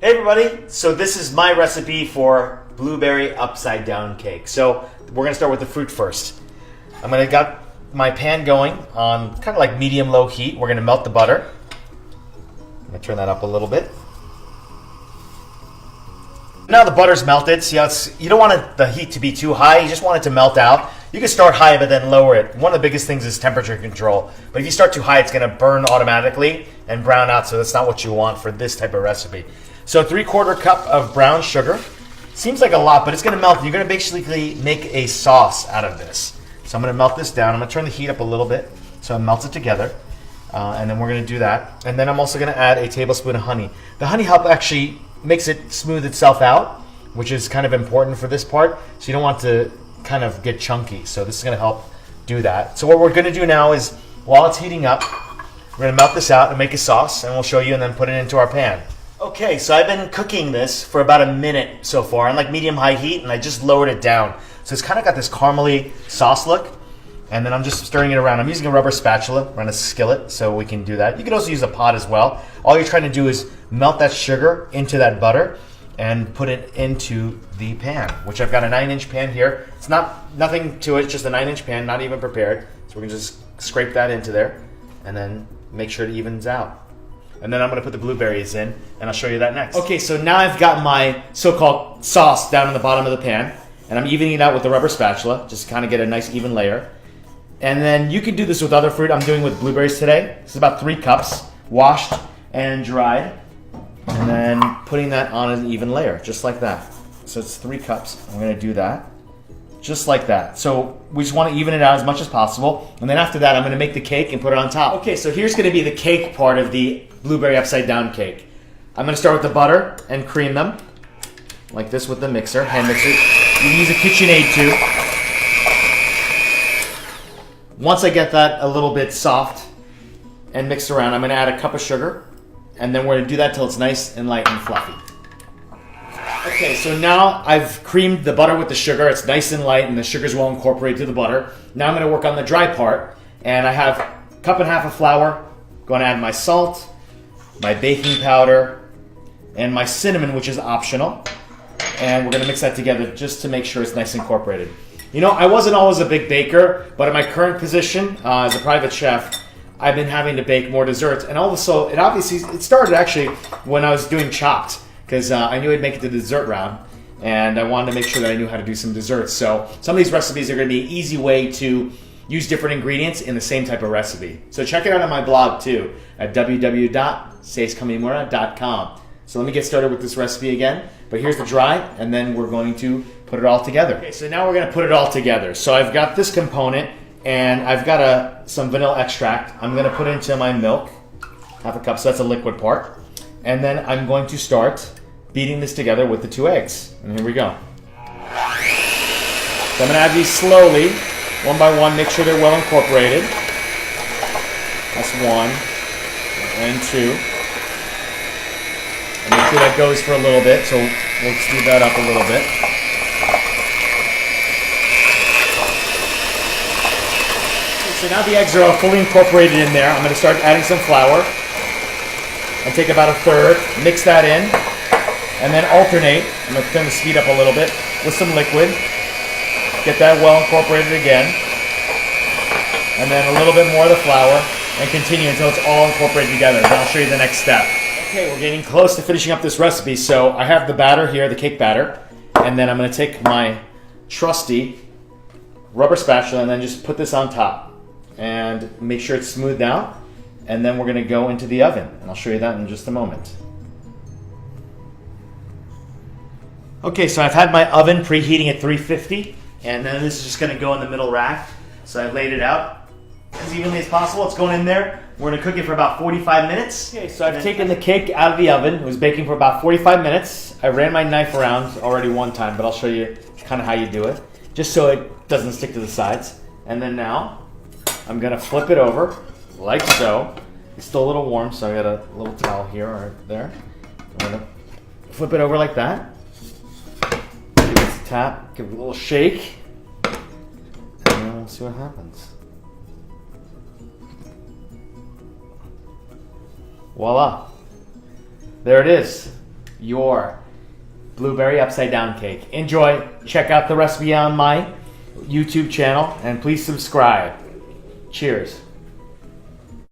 Hey everybody, so this is my recipe for blueberry upside down cake. So we're gonna start with the fruit first. I'm gonna got my pan going on kind of like medium low heat. We're gonna melt the butter. I'm gonna turn that up a little bit. Now the butter's melted. See how you don't want the heat to be too high, you just want it to melt out. You can start high but then lower it. One of the biggest things is temperature control. But if you start too high, it's gonna burn automatically and brown out, so that's not what you want for this type of recipe. So 3/4 cup of brown sugar. Seems like a lot, but it's gonna melt. You're gonna basically make a sauce out of this. So I'm gonna melt this down. I'm gonna turn the heat up a little bit so it melts it together. And then we're gonna do that. And then I'm also gonna add a tablespoon of honey. The honey actually makes it smooth itself out, which is kind of important for this part. So you don't want to kind of get chunky. So this is gonna help do that. So what we're gonna do now is, while it's heating up, we're gonna melt this out and make a sauce, and we'll show you and then put it into our pan. Okay, so I've been cooking this for about a minute so far on like medium-high heat, and I just lowered it down. So it's kind of got this caramely sauce look, and then I'm just stirring it around. I'm using a rubber spatula on a skillet so we can do that. You can also use a pot as well. All you're trying to do is melt that sugar into that butter and put it into the pan, which I've got a 9-inch pan here. It's nothing to it, just a 9-inch pan, not even prepared. So we're gonna just scrape that into there and then make sure it evens out. And then I'm gonna put the blueberries in, and I'll show you that next. Okay, so now I've got my so-called sauce down in the bottom of the pan, and I'm evening it out with the rubber spatula, just to kind of get a nice even layer. And then you can do this with other fruit. I'm doing with blueberries today. This is about 3 cups, washed and dried. And then putting that on an even layer, just like that. So it's 3 cups. I'm gonna do that, just like that. So we just wanna even it out as much as possible. And then after that, I'm gonna make the cake and put it on top. Okay, so here's gonna be the cake part of the blueberry upside down cake. I'm gonna start with the butter and cream them, like this with the mixer, hand mixer. You can use a KitchenAid too. Once I get that a little bit soft and mixed around, I'm gonna add a cup of sugar, and then we're gonna do that till it's nice and light and fluffy. Okay, so now I've creamed the butter with the sugar. It's nice and light, and the sugar's well incorporated to the butter. Now I'm gonna work on the dry part, and I have a cup and a half of flour. Going to add my salt, my baking powder, and my cinnamon, which is optional. And we're gonna mix that together just to make sure it's nice and incorporated. You know, I wasn't always a big baker, but in my current position as a private chef, I've been having to bake more desserts. And also, it started actually when I was doing Chopped, because I knew I'd make it to the dessert round, and I wanted to make sure that I knew how to do some desserts. So some of these recipes are gonna be an easy way to use different ingredients in the same type of recipe. So check it out on my blog too, at www.seiskamimura.com. So let me get started with this recipe again, but here's the dry, and then we're going to put it all together. Okay, so now we're gonna put it all together. So I've got this component, and I've got some vanilla extract. I'm gonna put into my milk, half a cup, so that's a liquid part. And then I'm going to start beating this together with the 2 eggs. And here we go. So I'm gonna add these slowly, one by one, make sure they're well incorporated. That's 1 and 2. And make sure that goes for a little bit, so we'll speed that up a little bit. So now the eggs are all fully incorporated in there. I'm going to start adding some flour. And take about a third, mix that in, and then alternate. I'm going to turn the speed up a little bit with some liquid. Get that well incorporated again. And then a little bit more of the flour, and continue until it's all incorporated together. Then I'll show you the next step. Okay, we're getting close to finishing up this recipe. So I have the batter here, the cake batter, and then I'm going to take my trusty rubber spatula and then just put this on top and make sure it's smoothed out. And then we're going to go into the oven, and I'll show you that in just a moment. Okay, so I've had my oven preheating at 350, and then this is just going to go in the middle rack. So I've laid it out as evenly as possible. It's going in there. We're going to cook it for about 45 minutes. Okay, so I've taken the cake out of the oven. It was baking for about 45 minutes. I ran my knife around already one time, but I'll show you kind of how you do it, just so it doesn't stick to the sides. And then now I'm going to flip it over like so. It's still a little warm, so I got a little towel here or there. I'm going to flip it over like that. Give it a tap, give it a little shake, and then we'll see what happens. Voila. There it is. your blueberry upside down cake. Enjoy. Check out the recipe on my YouTube channel and please subscribe. Cheers.